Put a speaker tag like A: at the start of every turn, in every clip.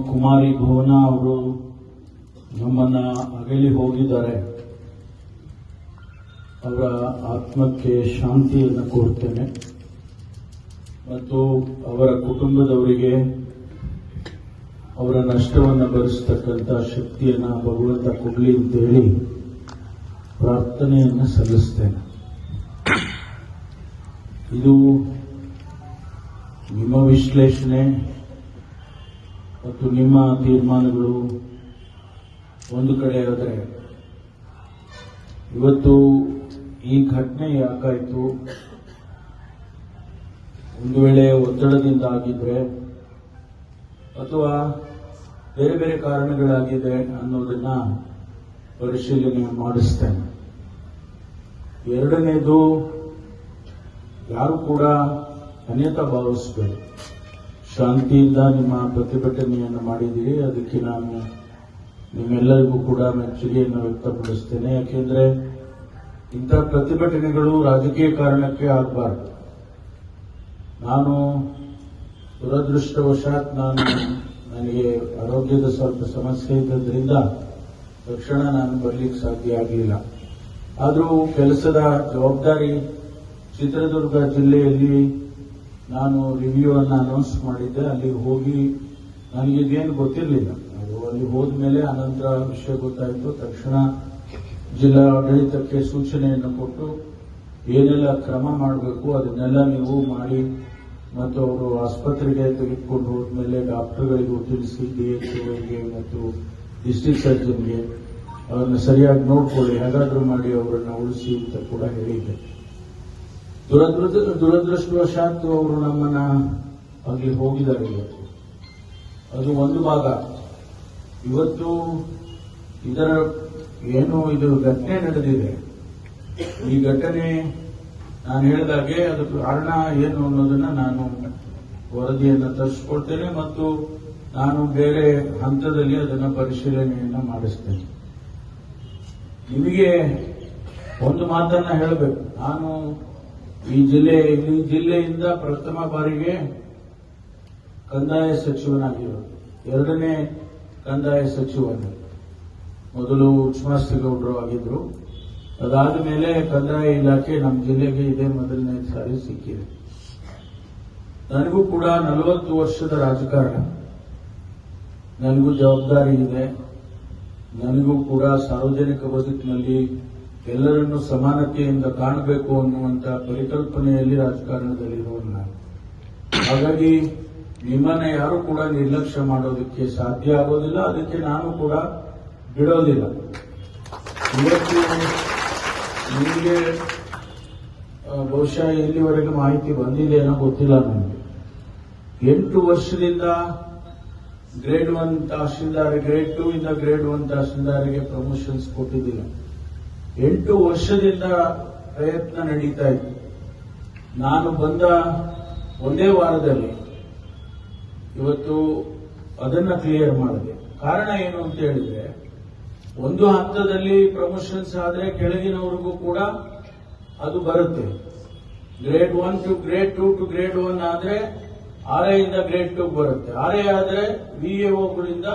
A: ಕುಮಾರಿ ಭುವನ ಅವರು ನಮ್ಮನ್ನ ಅಗಲಿ ಹೋಗಿದ್ದಾರೆ. ಅವರ ಆತ್ಮಕ್ಕೆ ಶಾಂತಿಯನ್ನು ಕೋರ್ತೇನೆ ಮತ್ತು ಅವರ ಕುಟುಂಬದವರಿಗೆ ಅವರ ನಷ್ಟವನ್ನು ಭರಿಸತಕ್ಕಂಥ ಶಕ್ತಿಯನ್ನು ಭಗವಂತ ಕೊಡಲಿ ಅಂತ ಹೇಳಿ ಪ್ರಾರ್ಥನೆಯನ್ನು ಸಲ್ಲಿಸ್ತೇನೆ. ಇದು ನಿಮ್ಮ ವಿಶ್ಲೇಷಣೆ ಮತ್ತು ನಿಮ್ಮ ತೀರ್ಮಾನಗಳು ಒಂದು ಕಡೆ ಆದರೆ, ಇವತ್ತು ಈ ಘಟನೆ ಯಾಕಾಯಿತು, ಒಂದು ವೇಳೆ ಒತ್ತಡದಿಂದ ಆಗಿದ್ರೆ ಅಥವಾ ಬೇರೆ ಬೇರೆ ಕಾರಣಗಳಾಗಿದೆ ಅನ್ನೋದನ್ನ ಪರಿಶೀಲನೆ ಮಾಡಿಸ್ತೇನೆ. ಎರಡನೇದು, ಯಾರು ಕೂಡ ಅನ್ಯತಾ ಭಾವಿಸಬೇಡಿ. ಶಾಂತಿಯಿಂದ ನಿಮ್ಮ ಪ್ರತಿಭಟನೆಯನ್ನು ಮಾಡಿದ್ದೀರಿ, ಅದಕ್ಕೆ ನಾನು ನಿಮ್ಮೆಲ್ಲರಿಗೂ ಕೂಡ ಮೆಚ್ಚುಗೆಯನ್ನು ವ್ಯಕ್ತಪಡಿಸ್ತೇನೆ. ಯಾಕೆಂದ್ರೆ ಇಂಥ ಪ್ರತಿಭಟನೆಗಳು ರಾಜಕೀಯ ಕಾರಣಕ್ಕೆ ಆಗಬಾರದು. ನಾನು ದುರದೃಷ್ಟವಶಾತ್ ನನಗೆ ಆರೋಗ್ಯದ ಸ್ವಲ್ಪ ಸಮಸ್ಯೆ ಇದ್ದರಿಂದ ತಕ್ಷಣ ನಾನು ಬರಲಿಕ್ಕೆ ಸಾಧ್ಯ ಆಗಲಿಲ್ಲ. ಆದರೂ ಕೆಲಸದ ಜವಾಬ್ದಾರಿ ಚಿತ್ರದುರ್ಗ ಜಿಲ್ಲೆಯಲ್ಲಿ ನಾನು ರಿವ್ಯೂ ಅನ್ನು ಅನೌನ್ಸ್ ಮಾಡಿದ್ದೆ. ಅಲ್ಲಿ ಹೋಗಿ ನನಗಿದೇನು ಗೊತ್ತಿರಲಿಲ್ಲ. ಅದು ಅಲ್ಲಿ ಹೋದ ಮೇಲೆ ಅನಂತರ ವಿಷಯ ಗೊತ್ತಾಯಿತು. ತಕ್ಷಣ ಜಿಲ್ಲಾ ಆಡಳಿತಕ್ಕೆ ಸೂಚನೆಯನ್ನು ಕೊಟ್ಟು ಏನೆಲ್ಲ ಕ್ರಮ ಮಾಡಬೇಕು ಅದನ್ನೆಲ್ಲ ನೀವು ಮಾಡಿ ಮತ್ತು ಅವರು ಆಸ್ಪತ್ರೆಗೆ ತೆಗೆದುಕೊಂಡು ಹೋದ್ಮೇಲೆ ಡಾಕ್ಟರ್ಗಳಿಗೂ ತಿಳಿಸಿ, ಡಿಎಚ್ಒಗೆ ಮತ್ತು ಡಿಸ್ಟ್ರಿಕ್ಟ್ ಸರ್ಜನ್ಗೆ ಅವರನ್ನು ಸರಿಯಾಗಿ ನೋಡ್ಕೊಳ್ಳಿ, ಹೇಗಾದ್ರೂ ಮಾಡಿ ಅವರನ್ನು ಉಳಿಸಿ ಅಂತ ಕೂಡ ಹೇಳಿದ್ದೆ. ದುರದೃಷ್ಟವಶಾತ್ ಅವರು ನಮ್ಮನ್ನ ಅಲ್ಲಿ ಹೋಗಿದ್ದಾರೆ. ಇವತ್ತು ಅದು ಒಂದು ಭಾಗ. ಇವತ್ತು ಇದರ ಇದು ಘಟನೆ ನಡೆದಿದೆ. ಈ ಘಟನೆ ನಾನು ಹೇಳಿದಾಗೆ ಅದಕ್ಕೆ ಕಾರಣ ಏನು ಅನ್ನೋದನ್ನ ನಾನು ವರದಿಯನ್ನು ತರಿಸಿಕೊಳ್ತೇನೆ ಮತ್ತು ನಾನು ಬೇರೆ ಹಂತದಲ್ಲಿ ಅದನ್ನು ಪರಿಶೀಲನೆಯನ್ನ ಮಾಡಿಸ್ತೇನೆ. ನಿಮಗೆ ಒಂದು ಮಾತನ್ನ ಹೇಳಬೇಕು. ನಾನು ಈ ಜಿಲ್ಲೆಯಿಂದ ಪ್ರಥಮ ಬಾರಿಗೆ ಕಂದಾಯ ಸಚಿವನಾಗಿರೋದು, ಎರಡನೇ ಕಂದಾಯ ಸಚಿವನು. ಮೊದಲು ಉಚ್ಮಾಸ್ತಿಗೌಡರು ಆಗಿದ್ರು. ಅದಾದ ಮೇಲೆ ಕಂದಾಯ ಇಲಾಖೆ ನಮ್ಮ ಜಿಲ್ಲೆಗೆ ಇದೇ ಮೊದಲನೇ ಸಾರಿ ಸಿಕ್ಕಿದೆ. ನನಗೂ ಕೂಡ 40 ವರ್ಷದ ರಾಜಕಾರಣ, ನನಗೂ ಜವಾಬ್ದಾರಿ ಇದೆ. ನನಗೂ ಕೂಡ ಸಾರ್ವಜನಿಕ ಬದುಕಿನಲ್ಲಿ ಎಲ್ಲರನ್ನೂ ಸಮಾನತೆಯಿಂದ ಕಾಣಬೇಕು ಅನ್ನುವಂಥ ಪರಿಕಲ್ಪನೆಯಲ್ಲಿ ರಾಜಕಾರಣದಲ್ಲಿರುವುದು ನಾನು. ಹಾಗಾಗಿ ನಿಮ್ಮನ್ನ ಯಾರು ಕೂಡ ನಿರ್ಲಕ್ಷ್ಯ ಮಾಡೋದಕ್ಕೆ ಸಾಧ್ಯ ಆಗೋದಿಲ್ಲ, ಅದಕ್ಕೆ ನಾನು ಕೂಡ ಬಿಡೋದಿಲ್ಲ. ಇವತ್ತು ನಿಮಗೆ ಬಹುಶಃ ಇಲ್ಲಿವರೆಗೆ ಮಾಹಿತಿ ಬಂದಿದೆ ಏನೋ ಗೊತ್ತಿಲ್ಲ ನನಗೆ. 8 ವರ್ಷದಿಂದ ಗ್ರೇಡ್ 1 ತಹಶೀಲ್ದಾರ್, ಗ್ರೇಡ್ 2 ಇಂದ ಗ್ರೇಡ್ 1 ತಹಶೀಲ್ದಾರ್ಗೆ ಪ್ರಮೋಷನ್ಸ್ ಕೊಟ್ಟಿದ್ದಿಲ್ಲ. 8 ವರ್ಷದಿಂದ ಪ್ರಯತ್ನ ನಡೀತಾ ಇತ್ತು. ನಾನು ಬಂದ ಒಂದೇ ವಾರದಲ್ಲಿ ಇವತ್ತು ಅದನ್ನ ಕ್ಲಿಯರ್ ಮಾಡಿದೆ. ಕಾರಣ ಏನು ಅಂತ ಹೇಳಿದ್ರೆ, ಒಂದು ಹಂತದಲ್ಲಿ ಪ್ರಮೋಷನ್ಸ್ ಆದ್ರೆ ಕೆಳಗಿನವರಿಗೂ ಕೂಡ ಅದು ಬರುತ್ತೆ. Grade 1 to grade 2 to grade 1 ಆದ್ರೆ ಆರ್ಐ ಇಂದ ಗ್ರೇಡ್ 2 ಬರುತ್ತೆ. ಆರ್ಐ ಆದ್ರೆ ವಿಎಒಗಳಿಂದ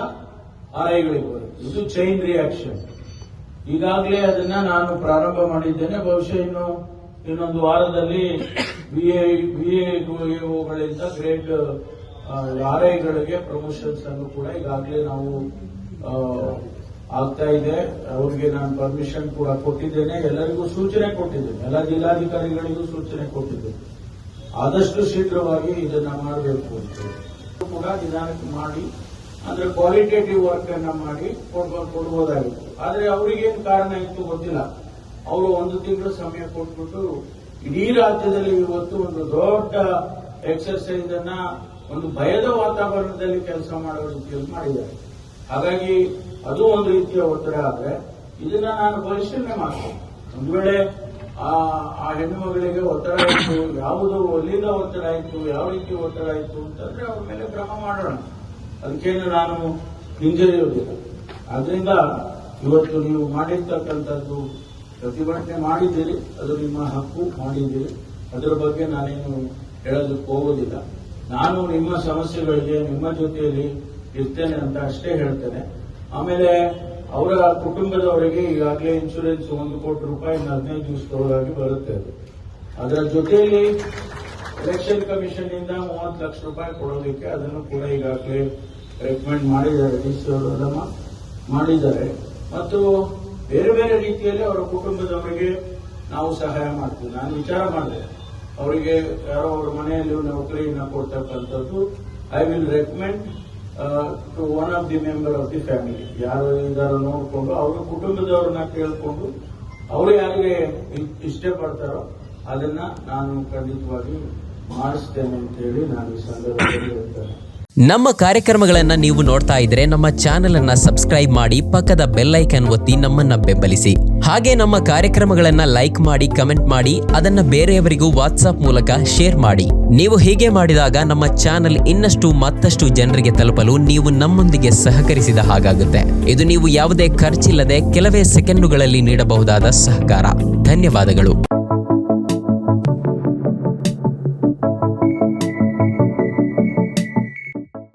A: ಆರ್ಐಗಳಿಗೆ ಬರುತ್ತೆ. ಇದು ಚೈನ್ ರಿಯಾಕ್ಷನ್. ಈಗಾಗಲೇ ಅದನ್ನ ನಾನು ಪ್ರಾರಂಭ ಮಾಡಿದ್ದೇನೆ. ಬಹುಶಃ ಇನ್ನೊಂದು ವಾರದಲ್ಲಿ ವಿಎಒಗಳಿಂದ ಗ್ರೇಡ್ ಆರ್ಐಗಳಿಗೆ ಪ್ರಮೋಷನ್ಸ್ ಅನ್ನು ಕೂಡ ಈಗಾಗಲೇ ನಾವು ಆಗ್ತಾ ಇದೆ. ಅವರಿಗೆ ನಾನು ಪರ್ಮಿಷನ್ ಕೂಡ ಕೊಟ್ಟಿದ್ದೇನೆ, ಎಲ್ಲರಿಗೂ ಸೂಚನೆ ಕೊಟ್ಟಿದ್ದೇನೆ, ಎಲ್ಲ ಜಿಲ್ಲಾಧಿಕಾರಿಗಳಿಗೂ ಸೂಚನೆ ಕೊಟ್ಟಿದ್ದೇನೆ. ಆದಷ್ಟು ಶೀಘ್ರವಾಗಿ ಇದನ್ನ ಮಾಡಬೇಕು ಅಂತ ಕೂಡ ನಿಧಾನಕ್ಕೆ ಮಾಡಿ, ಅಂದ್ರೆ ಕ್ವಾಲಿಟೇಟಿವ್ ವರ್ಕ್ ಅನ್ನ ಮಾಡಿ ಕೊಡ್ಬೋದಾಗಿತ್ತು. ಆದ್ರೆ ಅವರಿಗೇನು ಕಾರಣ ಇತ್ತು ಗೊತ್ತಿಲ್ಲ. ಅವರು 1 ತಿಂಗಳು ಸಮಯ ಕೊಟ್ಬಿಟ್ಟು ಇಡೀ ರಾಜ್ಯದಲ್ಲಿ ಇವತ್ತು ಒಂದು ದೊಡ್ಡ ಎಕ್ಸರ್ಸೈಸ್ ಅನ್ನ ಒಂದು ಭಯದ ವಾತಾವರಣದಲ್ಲಿ ಕೆಲಸ ಮಾಡೋ ರೀತಿಯಲ್ಲಿ ಮಾಡಿದ್ದಾರೆ. ಹಾಗಾಗಿ ಅದು ಒಂದು ರೀತಿಯ ಒತ್ತಡ. ಆದ್ರೆ ಇದನ್ನ ನಾನು ಪರಿಶೀಲನೆ ಮಾಡ್ತೇನೆ. ಒಂದು ವೇಳೆ ಆ ಹೆಣ್ಣು ಮಗಳಿಗೆ ಒತ್ತಡ ಇತ್ತು, ಯಾವುದು ಎಲ್ಲಿಂದ ಒತ್ತಡ ಇತ್ತು, ಯಾವ ರೀತಿ ಒತ್ತಡ ಇತ್ತು ಅಂತಂದ್ರೆ ಅವ್ರ ಮೇಲೆ ಕ್ರಮ ಮಾಡೋಣ. ಅದಕ್ಕೇನು ನಾನು ಹಿಂಜರಿಯುವುದಿಲ್ಲ. ಆದ್ರಿಂದ ಇವತ್ತು ನೀವು ಮಾಡಿರ್ತಕ್ಕಂಥದ್ದು ಪ್ರತಿಭಟನೆ ಮಾಡಿದ್ದೀರಿ, ಅದು ನಿಮ್ಮ ಹಕ್ಕು, ಮಾಡಿದ್ದೀರಿ. ಅದರ ಬಗ್ಗೆ ನಾನೇನು ಹೇಳೋದಕ್ಕೆ ಹೋಗೋದಿಲ್ಲ. ನಾನು ನಿಮ್ಮ ಸಮಸ್ಯೆಗಳಿಗೆ ನಿಮ್ಮ ಜೊತೆಯಲ್ಲಿ ಇರ್ತೇನೆ ಅಂತ ಅಷ್ಟೇ ಹೇಳ್ತೇನೆ. ಆಮೇಲೆ ಅವರ ಕುಟುಂಬದವರಿಗೆ ಈಗಾಗಲೇ ಇನ್ಶೂರೆನ್ಸ್ 1 ಕೋಟಿ ರೂಪಾಯಿ 15 ದಿವಸದೊಳಗಾಗಿ ಬರುತ್ತೆ. ಅದರ ಜೊತೆಯಲ್ಲಿ ಎಲೆಕ್ಷನ್ ಕಮಿಷನ್ ಇಂದ 30 ಲಕ್ಷ ರೂಪಾಯಿ ಕೊಡೋದಕ್ಕೆ ಅದನ್ನು ಕೂಡ ಈಗಾಗಲೇ ರೆಕಮೆಂಡ್ ಮಾಡಿದ್ದಾರೆ, ಮಾಡಿದ್ದಾರೆ. ಮತ್ತು ಬೇರೆ ಬೇರೆ ರೀತಿಯಲ್ಲಿ ಅವರ ಕುಟುಂಬದವರಿಗೆ ನಾವು ಸಹಾಯ ಮಾಡ್ತೀವಿ. ನಾನು ವಿಚಾರ ಮಾಡಿದೆ, ಅವರಿಗೆ ಯಾರೋ ಅವರ ಮನೆಯಲ್ಲಿ ನೌಕರಿನ ಕೊಡ್ತಕ್ಕಂಥದ್ದು, I will recommend to one of the member of the family, ಯಾರು ಇದಾರೋ ನೋಡಿಕೊಂಡು ಅವರ ಕುಟುಂಬದವ್ರನ್ನ ಕೇಳಿಕೊಂಡು ಅವರು ಯಾರಿಗೆ ಇಷ್ಟಪಡ್ತಾರೋ ಅದನ್ನ ನಾನು ಖಂಡಿತವಾಗಿ ಮಾಡಿಸ್ತೇನೆ ಅಂತ ಹೇಳಿ ನಾನು ಈ ಸಂದರ್ಭದಲ್ಲಿ ಹೇಳ್ತೇನೆ.
B: ನಮ್ಮ ಕಾರ್ಯಕ್ರಮಗಳನ್ನ ನೀವು ನೋಡ್ತಾ ಇದ್ರೆ ನಮ್ಮ ಚಾನೆಲ್ ಅನ್ನ ಸಬ್ಸ್ಕ್ರೈಬ್ ಮಾಡಿ, ಪಕ್ಕದ ಬೆಲ್ ಐಕಾನ್ ಒತ್ತಿ ನಮ್ಮನ್ನ ಬೆಂಬಲಿಸಿ. ಹಾಗೆ ನಮ್ಮ ಕಾರ್ಯಕ್ರಮಗಳನ್ನ ಲೈಕ್ ಮಾಡಿ, ಕಮೆಂಟ್ ಮಾಡಿ, ಅದನ್ನ ಬೇರೆಯವರಿಗೂ ವಾಟ್ಸ್ಆಪ್ ಮೂಲಕ ಶೇರ್ ಮಾಡಿ. ನೀವು ಹೀಗೆ ಮಾಡಿದಾಗ ನಮ್ಮ ಚಾನೆಲ್ ಇನ್ನಷ್ಟು ಮತ್ತಷ್ಟು ಜನರಿಗೆ ತಲುಪಲು ನೀವು ನಮ್ಮೊಂದಿಗೆ ಸಹಕರಿಸಿದ ಹಾಗಾಗುತ್ತೆ. ಇದು ನೀವು ಯಾವುದೇ ಖರ್ಚಿಲ್ಲದೆ ಕೆಲವೇ ಸೆಕೆಂಡುಗಳಲ್ಲಿ ನೀಡಬಹುದಾದ ಸಹಕಾರ. ಧನ್ಯವಾದಗಳು.